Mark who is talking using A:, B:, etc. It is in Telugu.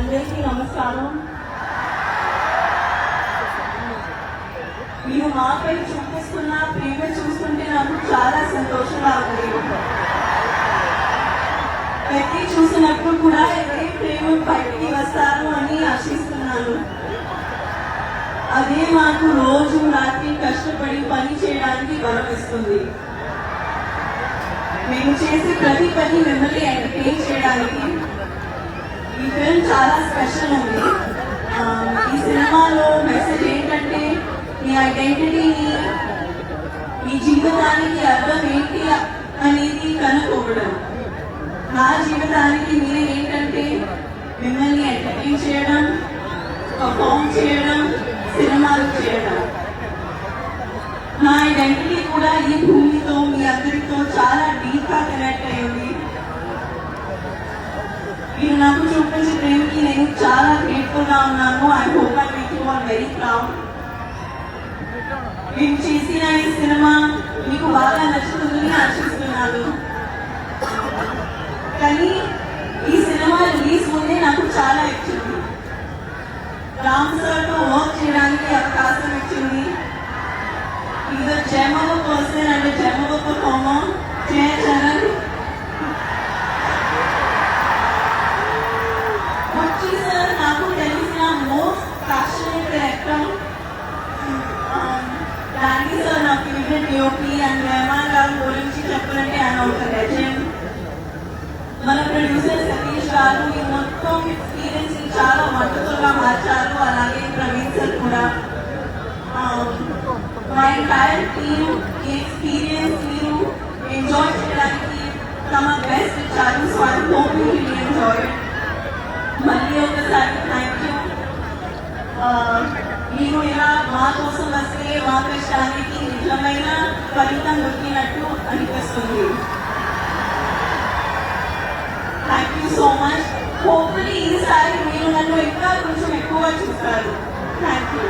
A: అందరికీ నమస్కారం. మీరు మాపై చూపిస్తున్న ప్రేమ చూస్తుంటే నాకు చాలా సంతోషంగా ఉంది. ప్రతి చూసినప్పుడు కూడా ఇదే ప్రేమ బయటికి వస్తారు అని ఆశిస్తున్నాను. అదే మాకు రోజు రాత్రి కష్టపడి పని చేయడానికి బలం ఇస్తుంది. మేము చేసే ప్రతి పని మిమ్మల్ని ఎంటర్టైన్ చేయడానికి. ఈ ఫిల్మ్ చాలా స్పెషల్ ఉంది. ఈ సినిమాలో మెసేజ్ ఏంటంటే మీ ఐడెంటిటీని, మీ జీవితానికి అర్థం ఏంటి అనేది కనుక్కోవడం. నా జీవితానికి మీరే ఏంటంటే మిమ్మల్ని ఎంటర్టైన్ చేయడం, పర్ఫామ్ చేయడం, సినిమాలు చేయడం. నా ఐడెంటిటీ కూడా ఈ భూమితో, మీ అందరితో చాలా డీప్ గా కనెక్ట్ అయ్యింది. మీరు నాకు చూపించే ప్రేమకి నేను చాలా గ్రేట్ఫుల్ గా ఉన్నాను. I hope I make you all very proud. నేను చేసిన ఈ సినిమా మీకు బాగా నచ్చుతుందని ఆశిస్తున్నాను. కానీ ఈ సినిమా రిలీజ్ ముందే నాకు చాలా ఇచ్చింది. రామ్ సార్తో వర్క్ చేయడానికి అవకాశం ఇచ్చింది. Is a gem of a person and gem of a performer. Jaya Charan. Buchi sir నాకు తెలిసిన most passionate director. Dandi sir నా ఫేవరెట్ యోపి. అండ్ రెహమాన్ గారి గురించి చెప్పాలంటే ఆయన ఒక లెజెండ్. మన ప్రొడ్యూసర్ సతీష్ గారు ఈ మొత్తం ఎక్స్పీరియన్స్ చాలా వండర్ఫుల్ గా మార్చారు. అలాగే ప్రవీణ్ సార్ కూడా. మా ఎంటైర్ టీమ్ ఈ ఎక్స్పీరియన్స్ మీరు ఎంజాయ్ చేయడానికి తమ బెస్ట్ ఇచ్చారు. So I hope you really enjoy. మళ్ళీ ఒకసారి థ్యాంక్ యూ. మీరు ఇలా మా కోసం వస్తే మా కష్టానికి నిజమైన ఫలితం దొరికినట్టు అనిపిస్తుంది. Thank you so much. Hopefully ఈసారి మీరు నన్ను ఇంకా కొంచెం ఎక్కువగా చూస్తారు. Thank you.